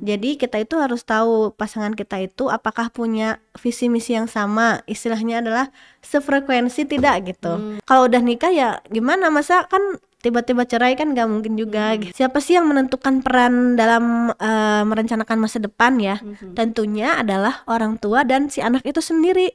Jadi kita itu harus tahu pasangan kita itu apakah punya visi misi yang sama, istilahnya adalah sefrekuensi tidak gitu. Kalau udah nikah ya gimana, masa kan tiba-tiba cerai kan gak mungkin juga gitu. Siapa sih yang menentukan peran dalam merencanakan masa depan ya? Tentunya adalah orang tua dan si anak itu sendiri.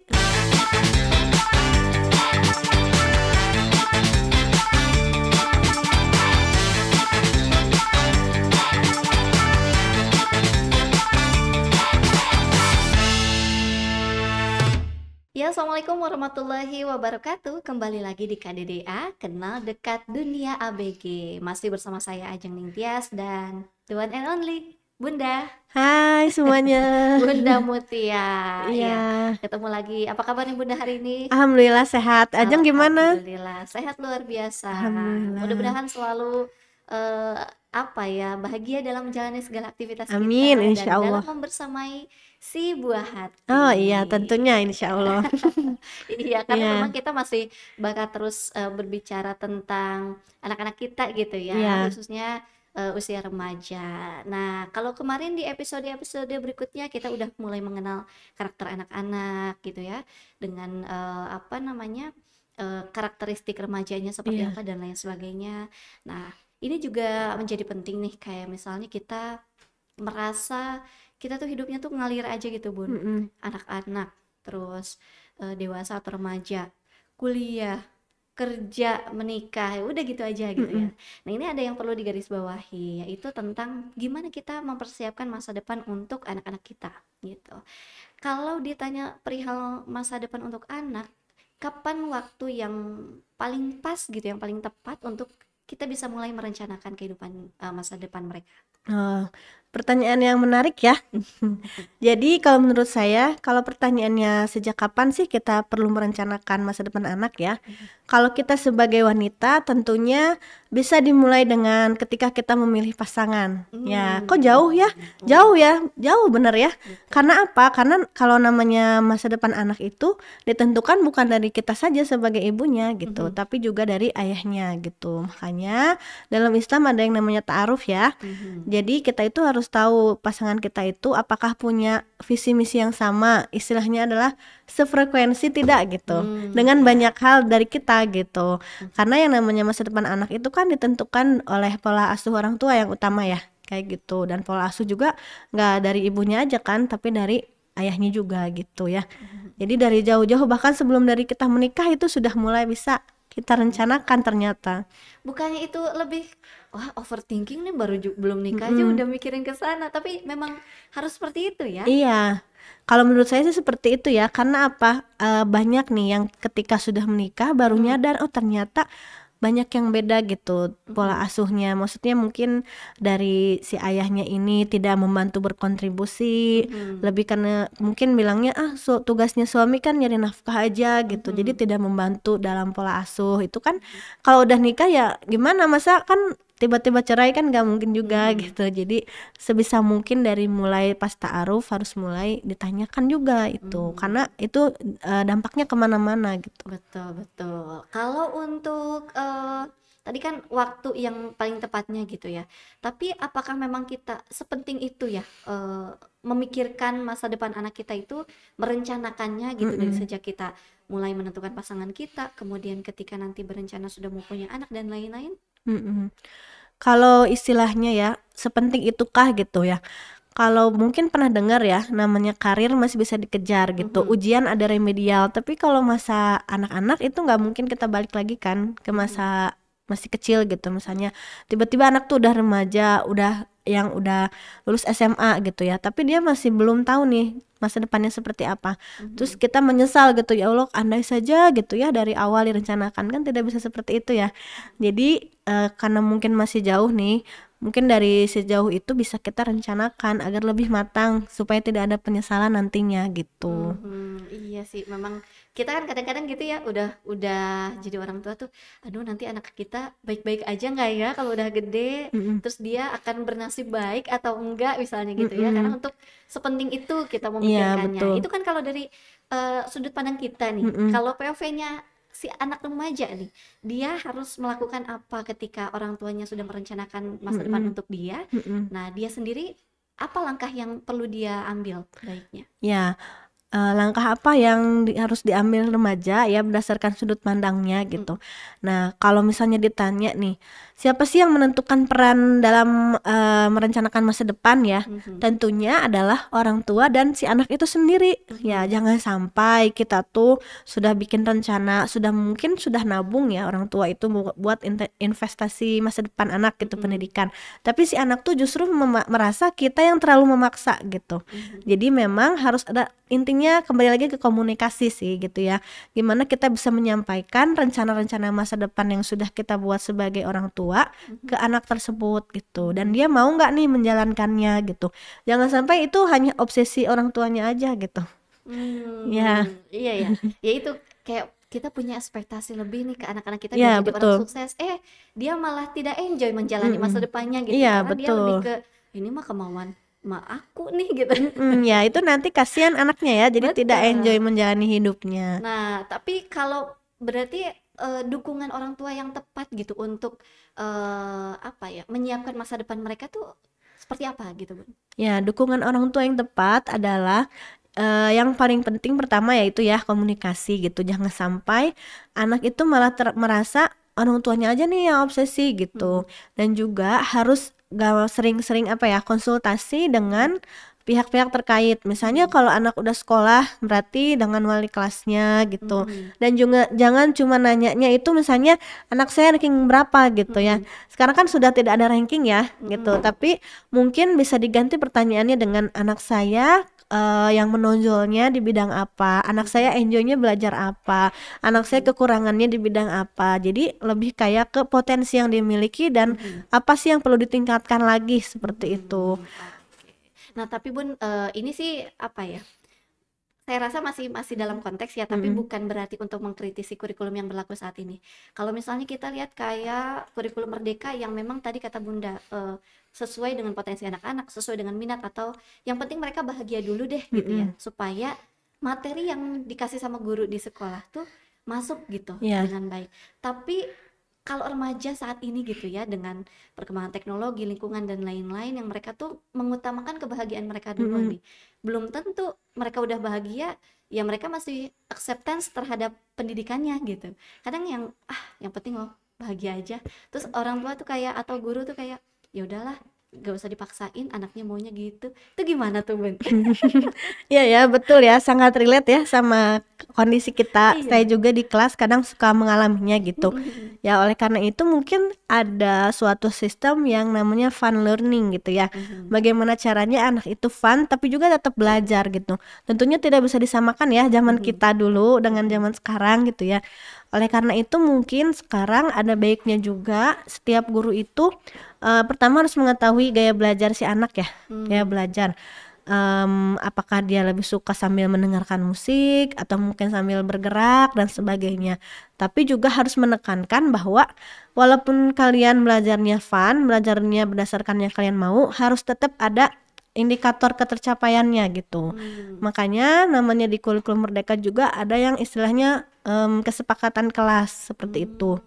Ya, Assalamualaikum warahmatullahi wabarakatuh. Kembali lagi di KDDA, Kenal Dekat Dunia ABG. Masih bersama saya Ajeng Ningtyas dan the one and only Bunda Hai semuanya. Bunda Mutia. Iya. Ya, ketemu lagi. Apa kabar nih Bunda hari ini? Alhamdulillah sehat. Ajeng gimana? Alhamdulillah, sehat luar biasa. Alhamdulillah. Mudah-mudahan selalu bahagia dalam menjalani segala aktivitas Amin, kita insya dan Allah. dalam membersamai si buah hati. Oh iya, tentunya insya Allah. Iya, karena Iya. memang kita masih bakal terus berbicara tentang anak-anak kita gitu ya, Iya. khususnya usia remaja. Nah, kalau kemarin di episode-episode berikutnya kita udah mulai mengenal karakter anak-anak gitu ya, dengan karakteristik remajanya seperti Iya. apa dan lain sebagainya. Nah, ini juga menjadi penting nih, kayak misalnya kita merasa kita tuh hidupnya tuh ngalir aja gitu Bun. Mm-mm. Anak-anak, terus dewasa atau remaja, kuliah, kerja, menikah, ya udah gitu aja gitu ya. Nah, ini ada yang perlu digarisbawahi, yaitu tentang gimana kita mempersiapkan masa depan untuk anak-anak kita gitu. Kalau ditanya perihal masa depan untuk anak, kapan waktu yang paling pas gitu, yang paling tepat untuk kita bisa mulai merencanakan kehidupan masa depan mereka? Oh, pertanyaan yang menarik ya. Jadi kalau menurut saya, kalau pertanyaannya sejak kapan sih kita perlu merencanakan masa depan anak ya? Kalau kita sebagai wanita tentunya bisa dimulai dengan ketika kita memilih pasangan. Ya, kok jauh ya? Jauh ya? Jauh bener ya? Karena apa? Karena kalau namanya masa depan anak itu ditentukan bukan dari kita saja sebagai ibunya gitu, tapi juga dari ayahnya gitu. Makanya dalam Islam ada yang namanya ta'aruf ya. Jadi kita itu harus tahu pasangan kita itu apakah punya visi misi yang sama, istilahnya adalah sefrekuensi tidak gitu, dengan banyak hal dari kita gitu. Karena yang namanya masa depan anak itu kan ditentukan oleh pola asuh orang tua yang utama ya, kayak gitu. Dan pola asuh juga nggak dari ibunya aja kan, tapi dari ayahnya juga gitu ya. Jadi dari jauh-jauh, bahkan sebelum dari kita menikah itu sudah mulai bisa kita rencanakan ternyata. Bukannya itu lebih overthinking nih, baru belum nikah aja udah mikirin ke sana, tapi memang harus seperti itu ya. Iya, kalau menurut saya sih seperti itu ya. Karena apa? Banyak nih yang ketika sudah menikah baru nyadar, oh ternyata banyak yang beda gitu pola asuhnya. Maksudnya mungkin dari si ayahnya ini tidak membantu berkontribusi, lebih karena mungkin bilangnya tugasnya suami kan nyari nafkah aja gitu. Jadi tidak membantu dalam pola asuh. Itu kan kalau udah nikah ya gimana, masa kan tiba-tiba cerai kan gak mungkin juga gitu. Jadi sebisa mungkin dari mulai pas ta'aruf harus mulai ditanyakan juga itu, karena itu dampaknya kemana-mana gitu. Betul. Kalau untuk tadi kan waktu yang paling tepatnya gitu ya. Tapi apakah memang kita sepenting itu ya memikirkan masa depan anak kita itu, merencanakannya gitu dari sejak kita mulai menentukan pasangan kita, kemudian ketika nanti berencana sudah mau punya anak dan lain-lain? Kalau istilahnya ya, sepenting itukah gitu ya. Kalau mungkin pernah dengar ya, namanya karir masih bisa dikejar gitu, ujian ada remedial. Tapi kalau masa anak-anak itu nggak mungkin kita balik lagi kan ke masa masih kecil gitu. Misalnya tiba-tiba anak tuh udah remaja, udah lulus SMA gitu ya, tapi dia masih belum tahu nih masa depannya seperti apa. Terus kita menyesal gitu, ya Allah andai saja gitu ya dari awal direncanakan, kan tidak bisa seperti itu ya. Jadi karena mungkin masih jauh nih, mungkin dari sejauh itu bisa kita rencanakan agar lebih matang supaya tidak ada penyesalan nantinya gitu. Iya sih, memang kita kan kadang-kadang gitu ya, udah jadi orang tua tuh, aduh nanti anak kita baik-baik aja nggak ya kalau udah gede, terus dia akan bernasib baik atau enggak misalnya gitu ya, karena untuk sepenting itu kita Iya, memikirkannya. betul. Itu kan kalau dari sudut pandang kita nih. Kalau POV-nya si anak remaja nih, dia harus melakukan apa ketika orang tuanya sudah merencanakan masa depan untuk dia. Nah, dia sendiri apa langkah yang perlu dia ambil baiknya? Ya, langkah apa yang harus diambil remaja ya berdasarkan sudut pandangnya Mm, gitu. Nah, kalau misalnya ditanya nih, siapa sih yang menentukan peran dalam merencanakan masa depan ya? mhm, Tentunya adalah orang tua dan si anak itu sendiri. Ya, mhm, jangan sampai kita tuh sudah bikin rencana, mungkin sudah nabung ya orang tua itu buat investasi masa depan anak gitu, mhm, pendidikan. Tapi si anak tuh justru merasa kita yang terlalu memaksa gitu. mhm, Jadi memang harus ada, intinya kembali lagi ke komunikasi sih gitu ya. Gimana kita bisa menyampaikan rencana-rencana masa depan yang sudah kita buat sebagai orang tua ke mhm, anak tersebut gitu. Dan mhm. dia mau nggak nih menjalankannya gitu. Jangan sampai itu hanya obsesi orang tuanya aja gitu. Ya, Iya ya. Ya itu kayak kita punya ekspektasi lebih nih ke anak-anak kita biar ya jadi orang betul. sukses. Dia malah tidak enjoy menjalani masa Mm-mm. depannya gitu. Iya Karena dia lebih betul. ke ini mah kemauan mak aku nih gitu. Ya itu nanti kasihan anaknya ya. Jadi tidak enjoy Betul. menjalani hidupnya. Nah, tapi kalau berarti dukungan orang tua yang tepat gitu untuk apa ya, menyiapkan masa depan mereka tuh seperti apa gitu, Bun? Ya, dukungan orang tua yang tepat adalah yang paling penting pertama yaitu ya komunikasi gitu. Jangan sampai anak itu malah merasa orang tuanya aja nih yang obsesi Mhm, gitu. Dan juga harus gak sering-sering apa ya konsultasi mhm, dengan pihak-pihak terkait. Misalnya mhm, kalau anak udah sekolah berarti dengan wali kelasnya gitu. mhm, Dan juga jangan cuma nanyanya itu misalnya anak saya ranking berapa gitu ya. mhm, Sekarang kan sudah tidak ada ranking ya gitu. mhm, Tapi mungkin bisa diganti pertanyaannya dengan anak saya yang menonjolnya di bidang apa, anak saya mhm, enjoynya belajar apa, anak saya mhm, kekurangannya di bidang apa. Jadi lebih kayak ke potensi yang dimiliki dan mhm. apa sih yang perlu ditingkatkan lagi seperti itu. Oke. Nah, tapi Bun, ini sih apa ya? Saya rasa masih masih dalam konteks ya, tapi Mm-mm. bukan berarti untuk mengkritisi kurikulum yang berlaku saat ini. Kalau misalnya kita lihat kayak kurikulum Merdeka yang memang tadi kata Bunda, sesuai dengan potensi anak-anak, sesuai dengan minat atau yang penting mereka bahagia dulu deh gitu ya, Mm-mm. supaya materi yang dikasih sama guru di sekolah tuh masuk gitu Ya, dengan baik. Tapi kalau remaja saat ini gitu ya, dengan perkembangan teknologi, lingkungan dan lain-lain yang mereka tuh mengutamakan kebahagiaan mereka dulu mm-mm. nih. Belum tentu mereka udah bahagia, ya mereka masih acceptance terhadap pendidikannya gitu. Kadang yang penting lo bahagia aja. Terus orang tua tuh kayak atau guru tuh kayak ya udahlah, gak usah dipaksain anaknya maunya gitu. Itu gimana tuh, Bun? Iya ya, betul ya, sangat relate ya sama kondisi kita. Saya Iya. juga di kelas kadang suka mengalaminya gitu. Ya, oleh karena itu mungkin ada suatu sistem yang namanya fun learning gitu ya. Bagaimana caranya anak itu fun tapi juga tetap belajar gitu. Tentunya tidak bisa disamakan ya zaman kita dulu dengan zaman sekarang gitu ya. Oleh karena itu mungkin sekarang ada baiknya juga setiap guru itu pertama harus mengetahui gaya belajar si anak ya. Gaya belajar. Apakah dia lebih suka sambil mendengarkan musik atau mungkin sambil bergerak dan sebagainya. Tapi juga harus menekankan bahwa walaupun kalian belajarnya fun, belajarnya berdasarkan yang kalian mau, harus tetap ada indikator ketercapaiannya gitu. Makanya namanya di kurikulum Merdeka juga ada yang istilahnya kesepakatan kelas seperti itu.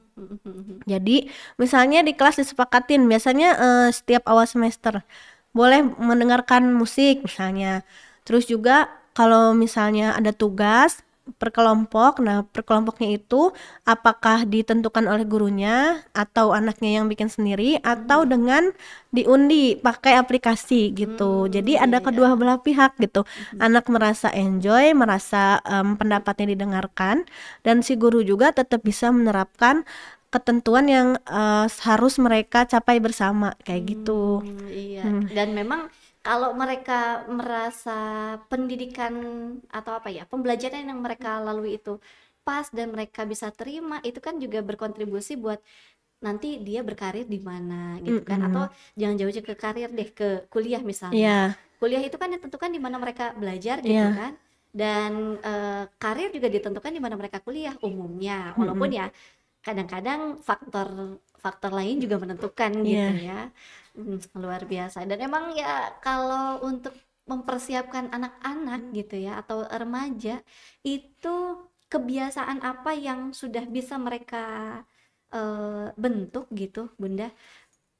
Jadi misalnya di kelas disepakatin biasanya setiap awal semester boleh mendengarkan musik misalnya. Terus juga kalau misalnya ada tugas per kelompok, nah per kelompoknya itu apakah ditentukan oleh gurunya atau anaknya yang bikin sendiri atau dengan diundi pakai aplikasi gitu. Jadi ada Iya. kedua belah pihak gitu. Anak merasa enjoy, merasa pendapatnya didengarkan dan si guru juga tetap bisa menerapkan ketentuan yang harus mereka capai bersama kayak gitu. Iya. Hmm. Dan memang kalau mereka merasa pendidikan atau apa ya, pembelajaran yang mereka lalui itu pas dan mereka bisa terima, itu kan juga berkontribusi buat nanti dia berkarir di mana gitu kan. Atau Mm-mm. jangan jauh-jauh ke karir deh, ke kuliah misalnya. Iya, Kuliah itu kan ditentukan di mana mereka belajar gitu iya. kan. Dan karir juga ditentukan di mana mereka kuliah umumnya. Walaupun Mm-mm. ya kadang-kadang faktor faktor lain juga menentukan gitu Iya, ya. Luar biasa. Dan emang ya kalau untuk mempersiapkan anak-anak gitu ya atau remaja itu kebiasaan apa yang sudah bisa mereka bentuk gitu, Bunda?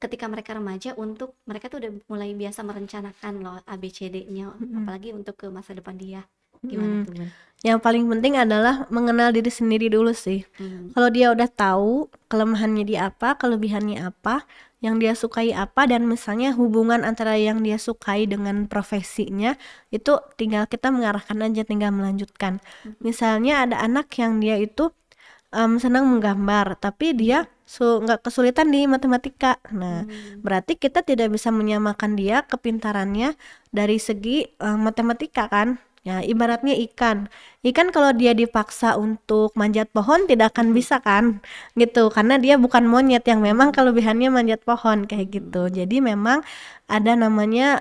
ketika mereka remaja untuk mereka tuh udah mulai biasa merencanakan loh ABCD-nya, Mhm. apalagi untuk ke masa depan dia. Gimana Mhm. tuh, Bun? Yang paling penting adalah mengenal diri sendiri dulu sih. Hmm. Kalau dia udah tahu kelemahannya dia apa, kelebihannya apa, yang dia sukai apa, dan misalnya hubungan antara yang dia sukai dengan profesinya, itu tinggal kita mengarahkan aja, tinggal melanjutkan. Misalnya ada anak yang dia itu senang menggambar, tapi dia nggak kesulitan di matematika. Nah, berarti kita tidak bisa menyamakan dia kepintarannya dari segi matematika kan. Ya, ibaratnya ikan. Ikan kalau dia dipaksa untuk manjat pohon tidak akan bisa kan, gitu. Karena dia bukan monyet yang memang kelebihannya manjat pohon kayak gitu. Jadi memang ada namanya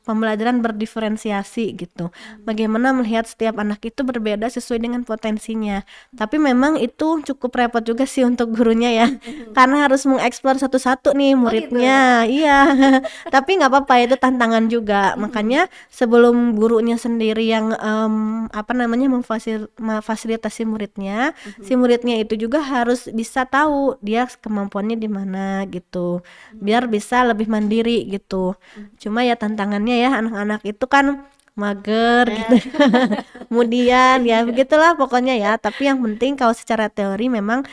pembelajaran berdiferensiasi gitu. Bagaimana melihat setiap anak itu berbeda sesuai dengan potensinya. Tapi memang itu cukup repot juga sih untuk gurunya ya, karena harus mengeksplor satu-satu nih Oh gitu. muridnya. Iya, tapi nggak apa-apa, itu tantangan juga. Makanya sebelum gurunya sendiri yang memfasilitasi muridnya, si muridnya itu juga harus bisa tahu dia kemampuannya di mana gitu, biar bisa lebih mandiri gitu. Cuma ya tantangannya ya, anak-anak itu kan mager gitu. Kemudian ya begitulah pokoknya ya. Tapi yang penting kalau secara teori memang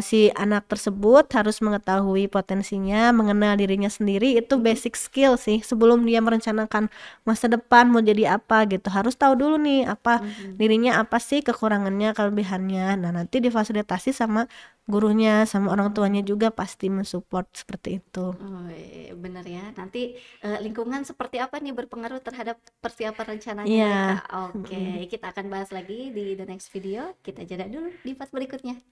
si anak tersebut harus mengetahui potensinya, mengenal dirinya sendiri, itu basic skill sih sebelum dia merencanakan masa depan mau jadi apa gitu. Harus tahu dulu nih apa dirinya, apa sih kekurangannya, kelebihannya. Nah, nanti difasilitasi sama gurunya, sama orang tuanya juga pasti mensupport seperti itu. Oh, bener ya. Nanti lingkungan seperti apa nih berpengaruh terhadap persiapan rencananya Iya. mereka. Oke, kita akan bahas lagi di the next video. Kita jeda dulu di part berikutnya.